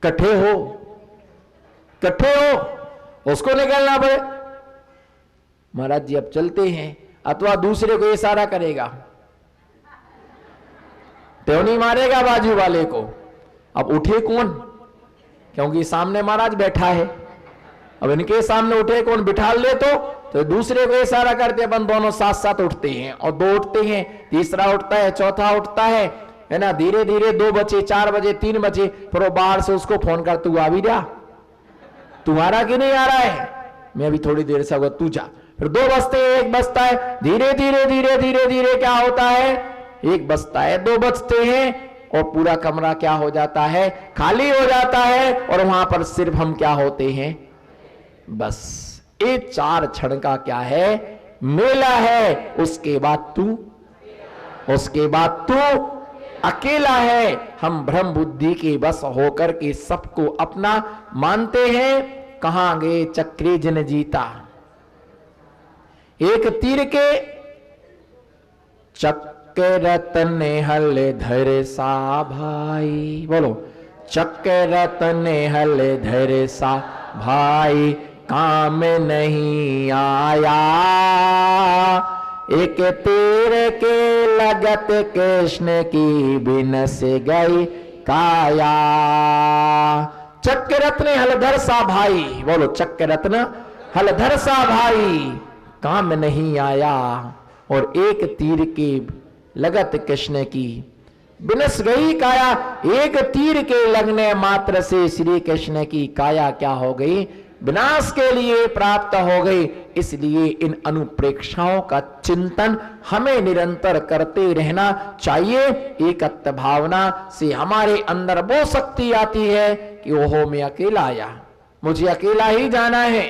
कट्ठे हो, कट्ठे हो, उसको निकलना पड़े। महाराज जी अब चलते हैं, अथवा दूसरे को इशारा करेगा, त्योनी मारेगा बाजू वाले को। अब उठे कौन, क्योंकि सामने महाराज बैठा है। अब इनके सामने उठे कौन, बिठा ले तो दूसरे को इशारा करते अपन दोनों साथ साथ उठते हैं, और दो उठते हैं, तीसरा उठता है, चौथा उठता है ना। धीरे धीरे 2 बजे, 4 बजे, 3 बजे, फिर वो बाहर से उसको फोन कर, तू आ भी रहा, तुम्हारा कि नहीं आ रहा है, मैं अभी थोड़ी देर से होगा, तू जा। फिर 2 बजते हैं, 1 बजता है, धीरे धीरे धीरे धीरे धीरे क्या होता है, 1 बजता है, 2 बजते हैं, और पूरा कमरा क्या हो जाता है, खाली हो जाता है। और वहां पर सिर्फ हम क्या होते हैं, बस ये 4 क्षण का क्या है, मेला है। उसके बाद तू अकेला है। हम ब्रह्म बुद्धि के बस होकर के सबको अपना मानते हैं। कहां गए चक्री जिन जीता, एक तीर के चक्कर ने हल धर सा भाई, बोलो चक्कर ने हल धर सा भाई, काम नहीं आया, एक तीर के लगत कृष्ण की बिनस गई काया। चक्र रत्न हलधर सा भाई, बोलो चक्र रत्न हलधर सा भाई, काम नहीं आया, और एक तीर के लगत कृष्ण की बिनस गई काया। एक तीर के लगने मात्र से श्री कृष्ण की काया क्या हो गई, विनाश के लिए प्राप्त हो गई। इसलिए इन अनुप्रेक्षाओं का चिंतन हमें निरंतर करते रहना चाहिए। एकत्व भावना से हमारे अंदर वो शक्ति आती है कि ओहो मैं अकेला आया, मुझे अकेला ही जाना है,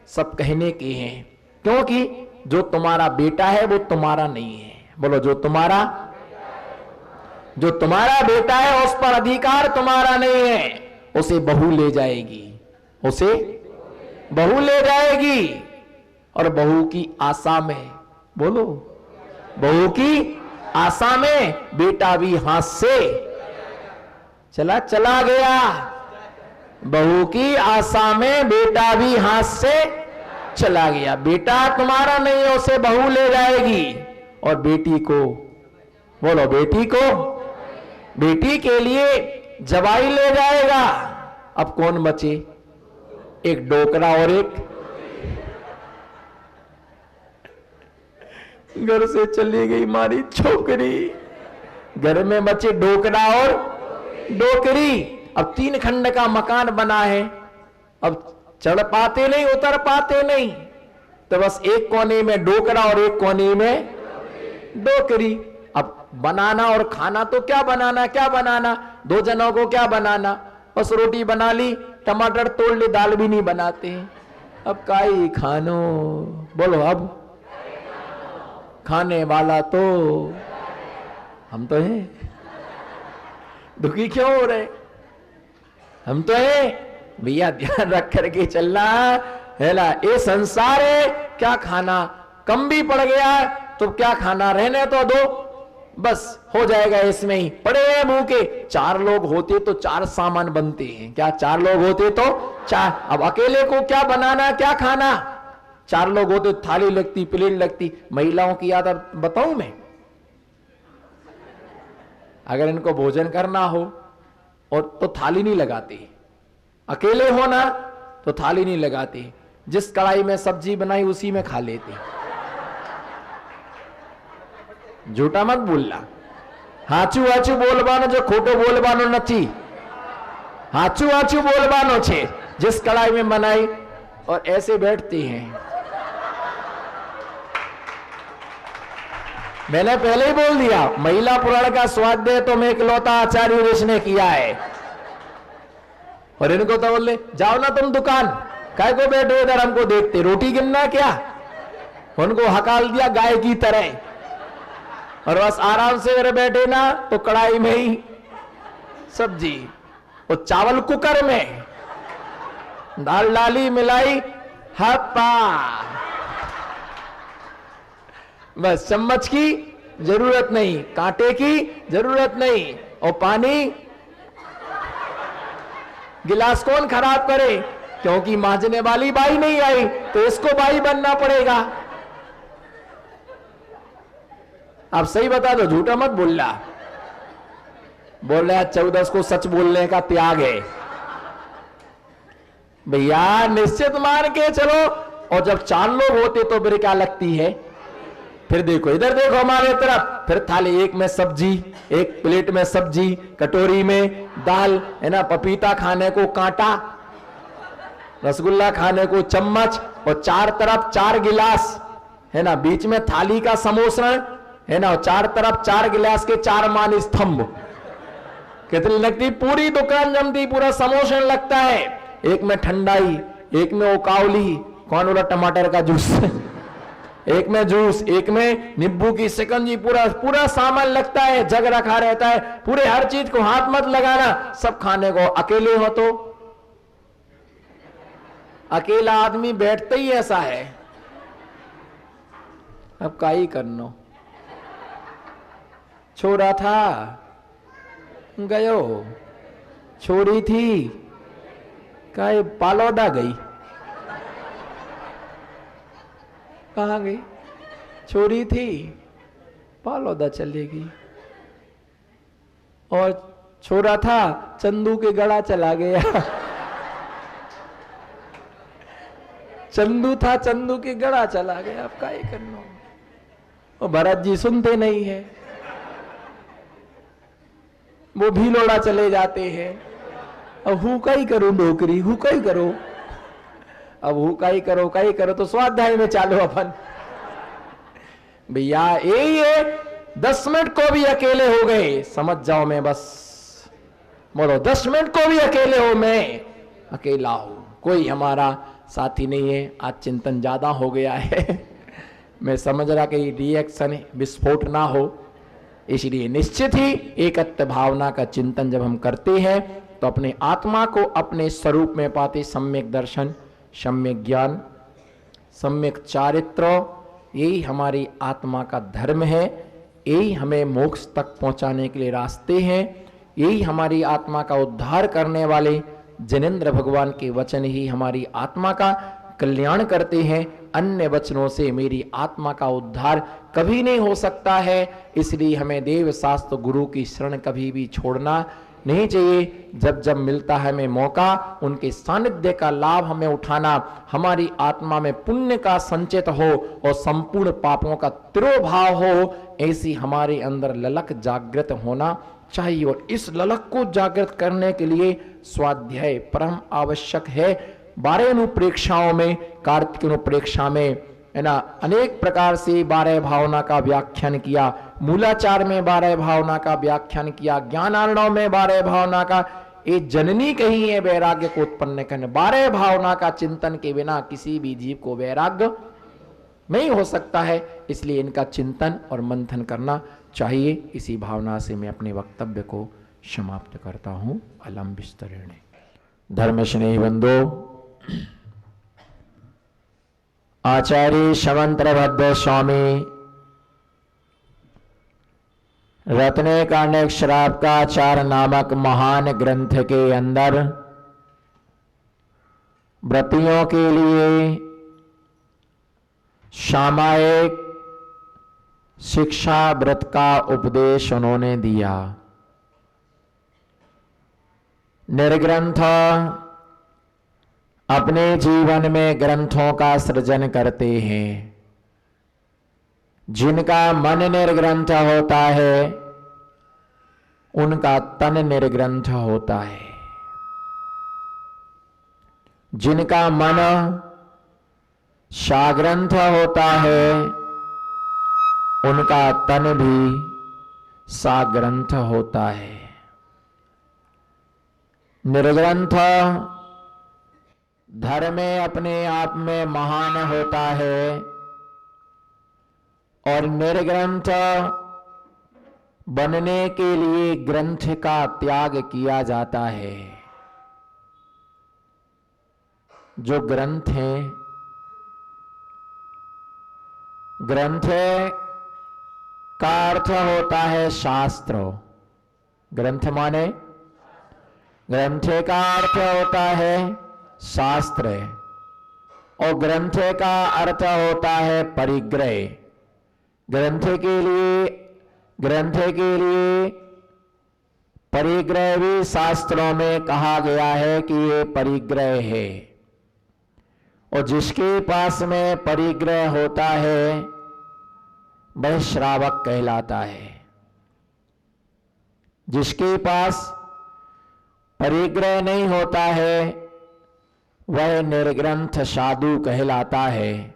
सब कहने के हैं। क्योंकि जो तुम्हारा बेटा है वो तुम्हारा नहीं है, बोलो जो तुम्हारा बेटा है उस पर अधिकार तुम्हारा नहीं है। उसे बहू ले जाएगी, उसे बहू ले जाएगी, और बहू की आशा में, बोलो बहू की आशा में बेटा भी हाथ से चला गया। बहू की आशा में बेटा भी हाथ से चला गया। बेटा तुम्हारा नहीं है, उसे बहू ले जाएगी, और बेटी को, बोलो बेटी के लिए जवाई ले जाएगा। अब कौन बचे, एक डोकरा और एक, घर से चली गई मारी छोकरी, घर में बचे डोकरा और डोकरी। अब 3 खंड का मकान बना है, अब चढ़ पाते नहीं, उतर पाते नहीं, तो बस एक कोने में डोकरा और एक कोने में डोकरी। अब बनाना और खाना तो क्या बनाना, 2 जनों को क्या बनाना, बस रोटी बना ली, टमाटर तोड़ ले, दाल भी नहीं बनाते हैं। अब काई खानो, बोलो अब खाने वाला तो हम तो हैं, दुखी क्यों हो रहे, हम तो हैं भैया, ध्यान रख करके चलना है ना। ये संसार है, क्या खाना, कम भी पड़ गया तो क्या खाना, रहने तो दो, बस हो जाएगा इसमें ही, पड़े हैं मुंह के। 4 लोग होते तो 4 सामान बनते हैं, क्या 4 लोग होते तो 4। अब अकेले को क्या बनाना, क्या खाना, 4 लोग होते तो थाली लगती, प्लेट लगती। महिलाओं की आदत बताऊं मैं, अगर इनको भोजन करना हो और तो थाली नहीं लगाती, अकेले होना तो थाली नहीं लगाती, जिस कढ़ाई में सब्जी बनाई उसी में खा लेती। झूठा मत बोलना, हाचू हाचू बोलबानो, जो खोटो बोलबानो नहीं, हाचू हाचू बोलबानो छे, जिस कढ़ाई में बनाई। और ऐसे बैठती हैं, मैंने पहले ही बोल दिया, महिला पुराण का स्वाध्याय तो मैं इकलौता आचार्य ऋष ने किया है। और इनको तो बोले जाओ ना तुम दुकान, काय को बैठे इधर हमको देखते, रोटी गिनना क्या, उनको हकाल दिया गाय की तरह, और बस आराम से मेरे बैठे ना तो कढ़ाई में ही सब्जी, और चावल कुकर में, दाल डाली मिलाई, हप्पा, बस चम्मच की जरूरत नहीं, कांटे की जरूरत नहीं, और पानी गिलास कौन खराब करे? क्योंकि मांजने वाली बाई नहीं आई, तो इसको बाई बनना पड़ेगा। आप सही बता दो, झूठा मत बोल रहा। बोल रहा 14 को सच बोलने का त्याग है भैया, निश्चित मान के चलो। और जब 4 लोग होते तो फिर क्या लगती है? फिर देखो, इधर देखो हमारे तरफ, फिर थाली एक में सब्जी, एक प्लेट में सब्जी, कटोरी में दाल, है ना, पपीता खाने को कांटा, रसगुल्ला खाने को चम्मच, और 4 तरफ 4 गिलास, है ना, बीच में थाली का समोसन, है ना, और 4 तरफ 4 गिलास के 4 मान स्तंभ। कितनी लगती? पूरी दुकान जमती, पूरा समोसन लगता है। एक में ठंडाई, एक में ओकावली, कौन बोला टमाटर का जूस एक में जूस, एक में नींबू की शिकंजी, पूरा पूरा सामान लगता है, जग रखा रहता है, पूरे हर चीज को हाथ मत लगाना, सब खाने को। अकेले हो तो अकेला आदमी बैठता ही ऐसा है। अब का ही करना। छोरा था गयो, छोरी थी काहे पालौदा गई। कहाँ गई? छोरी थी पालौदा चलेगी। और छोरा था चंदू के गड़ा चला गया चंदू था, चंदू के गड़ा चला गया। अब क्या ही करना। और भरत जी सुनते नहीं है, वो भी लोड़ा चले जाते हैं। अब हु का ही करो नौकरी, हु का ही करो, अब हु का ही करो तो स्वाध्याय में चालो अपन। भैया यही है, 10 मिनट को भी अकेले हो गए, समझ जाओ मैं बस बोलो 10 मिनट को भी अकेले हो, मैं अकेला हूं, कोई हमारा साथी नहीं है। आज चिंतन ज्यादा हो गया है मैं समझ रहा कि रिएक्शन विस्फोट ना हो, इसलिए निश्चित ही एकत्व भावना का चिंतन जब हम करते हैं तो अपने आत्मा को अपने स्वरूप में पाते। सम्यक दर्शन, सम्यक ज्ञान, सम्यक चारित्र, यही हमारी आत्मा का धर्म है, यही हमें मोक्ष तक पहुंचाने के लिए रास्ते हैं, यही हमारी आत्मा का उद्धार करने वाले जनेंद्र भगवान के वचन ही हमारी आत्मा का कल्याण करते हैं। अन्य वचनों से मेरी आत्मा का उद्धार कभी नहीं हो सकता है। इसलिए हमें देव शास्त्र गुरु की शरण कभी भी छोड़ना नहीं चाहिए। जब जब मिलता है हमें मौका, उनके सानिध्य का लाभ हमें उठाना, हमारी आत्मा में पुण्य का संचित हो और संपूर्ण पापों का तिरोभाव हो, ऐसी हमारे अंदर ललक जागृत होना चाहिए। और इस ललक को जागृत करने के लिए स्वाध्याय परम आवश्यक है। 12 अनुप्रेक्षाओं में, कार्तिक अनुप्रेक्षा में, है ना, अनेक प्रकार से 12 भावना का व्याख्यान किया। मूलाचार में 12 भावना का व्याख्यान किया। ज्ञानार्णव में 12 भावना का, ये जननी कही है वैराग्य को उत्पन्न करने। 12 भावना का चिंतन के बिना किसी भी जीव को वैराग्य नहीं हो सकता है। इसलिए इनका चिंतन और मंथन करना चाहिए। इसी भावना से मैं अपने वक्तव्य को समाप्त करता हूं। अलम विस्तरेणे। धर्म स्नेही बंधो, आचार्य शमंत्रभद्र स्वामी रत्ने कांड श्राप का आचार नामक महान ग्रंथ के अंदर व्रतियों के लिए सामायिक शिक्षा व्रत का उपदेश उन्होंने दिया। निर्ग्रंथ अपने जीवन में ग्रंथों का सृजन करते हैं। जिनका मन निर्ग्रंथ होता है उनका तन निर्ग्रंथ होता है। जिनका मन साग्रंथ होता है उनका तन भी साग्रंथ होता है। निर्ग्रंथ धर्म में अपने आप में महान होता है और निर्ग्रंथ बनने के लिए ग्रंथ का त्याग किया जाता है। जो ग्रंथ हैं, ग्रंथ का अर्थ होता है शास्त्र। ग्रंथ माने ग्रंथ का अर्थ होता है शास्त्र, और ग्रंथ का अर्थ होता है परिग्रह। ग्रंथ के लिए परिग्रह भी शास्त्रों में कहा गया है कि ये परिग्रह है। और जिसके पास में परिग्रह होता है वह श्रावक कहलाता है। जिसके पास परिग्रह नहीं होता है वह निर्ग्रंथ साधु कहलाता है।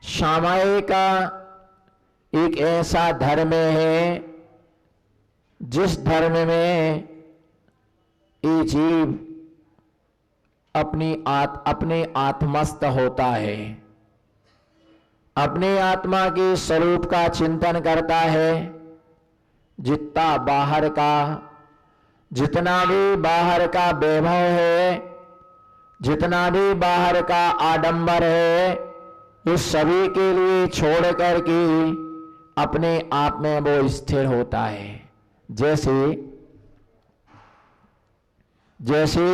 सामायिक का एक ऐसा धर्म है जिस धर्म में ये जीव अपने आत्मस्थ होता है, अपने आत्मा के स्वरूप का चिंतन करता है। जितना जितना भी बाहर का वैभव है, जितना भी बाहर का आडंबर है, उस सभी के लिए छोड़ करके अपने आप में वो स्थिर होता है। जैसे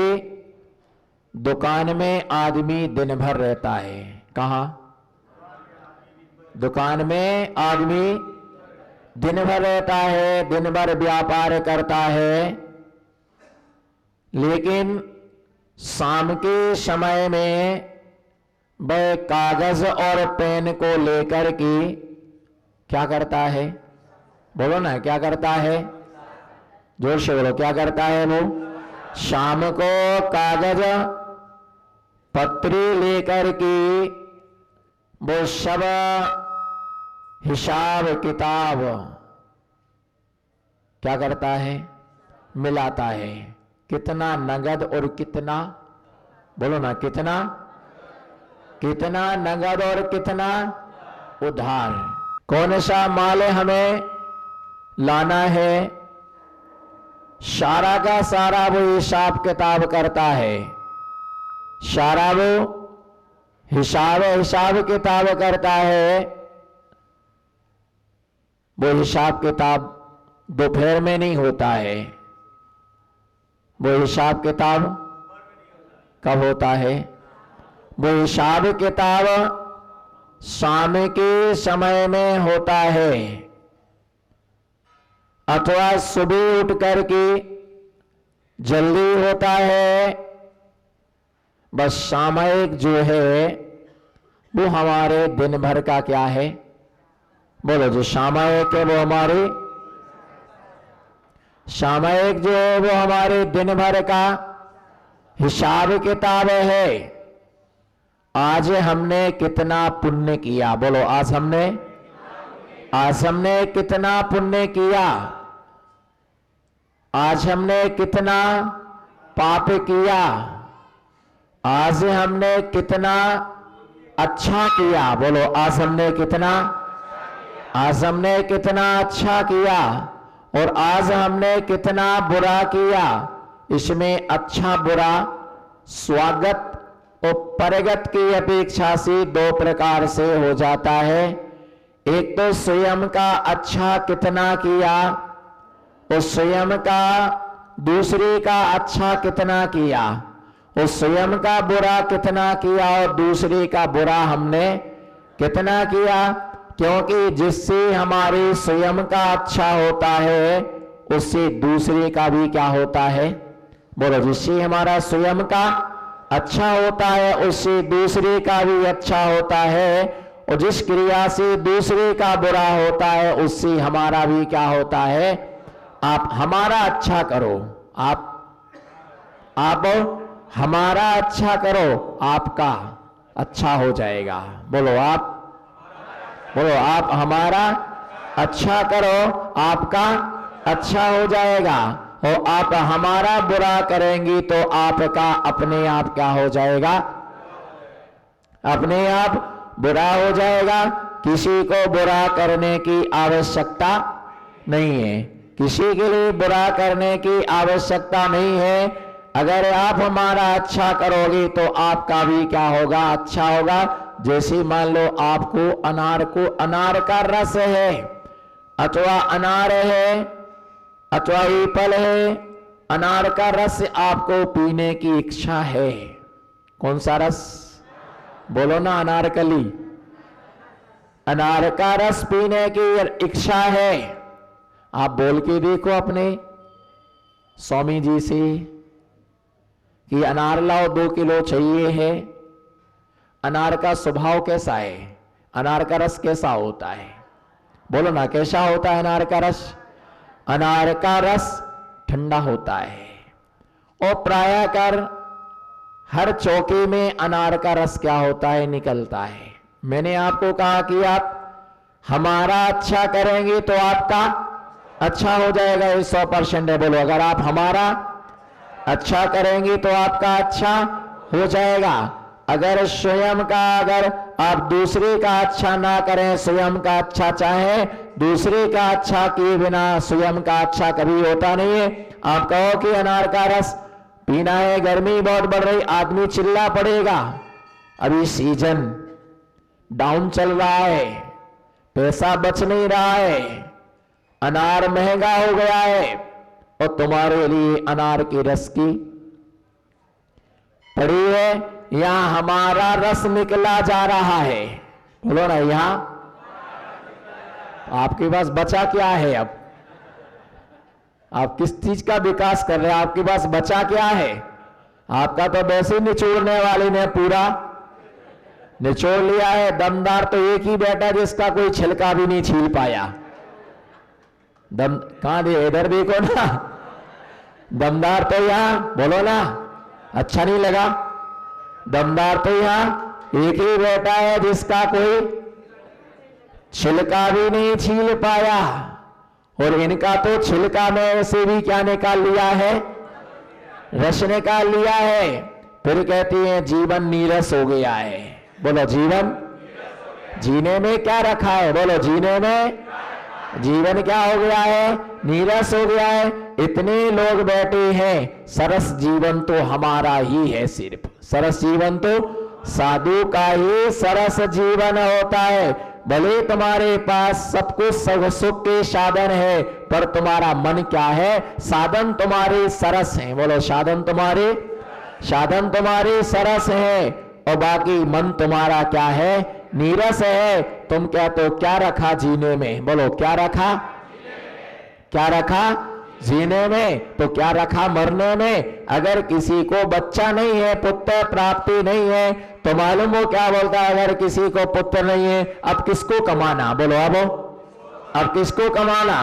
दुकान में आदमी दिन भर रहता है। कहाँ? दुकान में आदमी दिन भर रहता है, दिन भर व्यापार करता है, लेकिन शाम के समय में वह कागज और पेन को लेकर के क्या करता है? बोलो ना, क्या करता है? जोर से बोलो, क्या करता है वो? शाम को कागज पत्री लेकर के वो सब हिसाब किताब क्या करता है? मिलाता है। कितना नगद और कितना, बोलो ना, कितना नगद और कितना उधार। कौन सा माल हमें लाना है, सारा का सारा वो हिसाब किताब करता है। सारा वो हिसाब किताब करता है। वो हिसाब किताब दोपहर में नहीं होता है, वो हिसाब किताब कब होता है? वो हिसाब किताब शाम के समय में होता है, अथवा सुबह उठ करके जल्दी होता है। बस सामयिक जो है वो हमारे दिन भर का क्या है? बोलो, जो सामयिक है वो हमारे सामयिक जो है वो हमारे दिन भर का हिसाब किताब है। आज हमने कितना पुण्य किया? बोलो, आज हमने कितना पुण्य किया? आज हमने कितना पाप किया? आज हमने कितना अच्छा किया? बोलो, आज हमने कितना अच्छा किया और आज हमने कितना बुरा किया। इसमें अच्छा बुरा स्वागत और परगत की अपेक्षा से दो प्रकार से हो जाता है। एक तो स्वयं का अच्छा कितना किया और स्वयं का दूसरे का अच्छा कितना किया, और स्वयं का बुरा कितना किया और दूसरे का बुरा हमने कितना किया। क्योंकि जिससे हमारे स्वयं का अच्छा होता है उससे दूसरे का भी क्या होता है? बोलो, जिससे हमारा स्वयं का अच्छा होता है उससे दूसरे का भी अच्छा होता है, और जिस क्रिया से दूसरे का बुरा होता है उससे हमारा भी क्या होता है? आप हमारा अच्छा करो, आप हमारा अच्छा करो, आपका अच्छा हो जाएगा। बोलो, आप हमारा अच्छा करो, आपका अच्छा हो जाएगा। और आप हमारा बुरा करेंगी तो आपका अपने आप क्या हो जाएगा? अपने आप बुरा हो जाएगा। किसी को बुरा करने की आवश्यकता नहीं है, किसी के लिए बुरा करने की आवश्यकता नहीं है। अगर आप हमारा अच्छा करोगे तो आपका भी क्या होगा? अच्छा होगा। जैसे मान लो आपको अनार का रस है, अथवा अनार है अथवा एप्पल है, अनार का रस आपको पीने की इच्छा है। कौन सा रस? बोलो ना, अनारकली। अनार का रस पीने की इच्छा है। आप बोल के देखो अपने स्वामी जी से कि अनार लाओ, 2 किलो चाहिए है। अनार का स्वभाव कैसा है? अनार का रस कैसा होता है? बोलो ना, कैसा होता है अनार का रस? अनार का रस ठंडा होता है। और प्रायः कर हर चौके में अनार का रस क्या होता है? निकलता है। मैंने आपको कहा कि आप हमारा अच्छा करेंगे तो आपका अच्छा हो जाएगा, ये 100% है। बोलो, अगर आप हमारा अच्छा करेंगे तो आपका अच्छा हो जाएगा। अगर स्वयं का, अगर आप दूसरे का अच्छा ना करें, स्वयं का अच्छा चाहें, दूसरे का अच्छा किए बिना स्वयं का अच्छा कभी होता नहीं है। आप कहो कि अनार का रस पीना है, गर्मी बहुत बढ़ रही, आदमी चिल्ला पड़ेगा। अभी सीजन डाउन चल रहा है, पैसा बच नहीं रहा है, अनार महंगा हो गया है, और तुम्हारे लिए अनार की रस की पड़ी है। यहां हमारा रस निकला जा रहा है। बोलो ना, यहां आपके पास बचा क्या है? अब आप किस चीज का विकास कर रहे हैं? आपके पास बचा क्या है? आपका तो वैसे निचोड़ने वाले ने पूरा निचोड़ लिया है। दमदार तो एक ही बैठा जिसका कोई छिलका भी नहीं छील पाया। दम कहां दे? इधर देखो ना, दमदार तो यहां, बोलो ना, अच्छा नहीं लगा? दमदार तो यहां एक ही बैठा है जिसका कोई छिलका भी नहीं छील पाया। और इनका तो छिलका में से भी क्या निकाल लिया है? रस निकाल लिया है। फिर कहती है जीवन नीरस हो गया है। बोलो, जीवन जीने में क्या रखा है? बोलो, जीने में जीवन क्या हो गया है? नीरस हो गया है। इतने लोग बैठे हैं, सरस जीवन तो हमारा ही है। सिर्फ सरस जीवन तो साधु का ही सरस जीवन होता है। भले तुम्हारे पास सब कुछ सुख के साधन है, पर तुम्हारा मन क्या है? साधन तुम्हारे सरस हैं। बोलो, साधन तुम्हारे सरस है, और बाकी मन तुम्हारा क्या है? नीरस है। तुम क्या तो क्या रखा जीने में? बोलो, क्या रखा? क्या रखा जीने में? तो क्या रखा मरने में? अगर किसी को बच्चा नहीं है, पुत्र प्राप्ति नहीं है, तो मालूम हो क्या बोलता है? अगर किसी को पुत्र नहीं है, अब किसको कमाना? बोलो, अब किसको कमाना?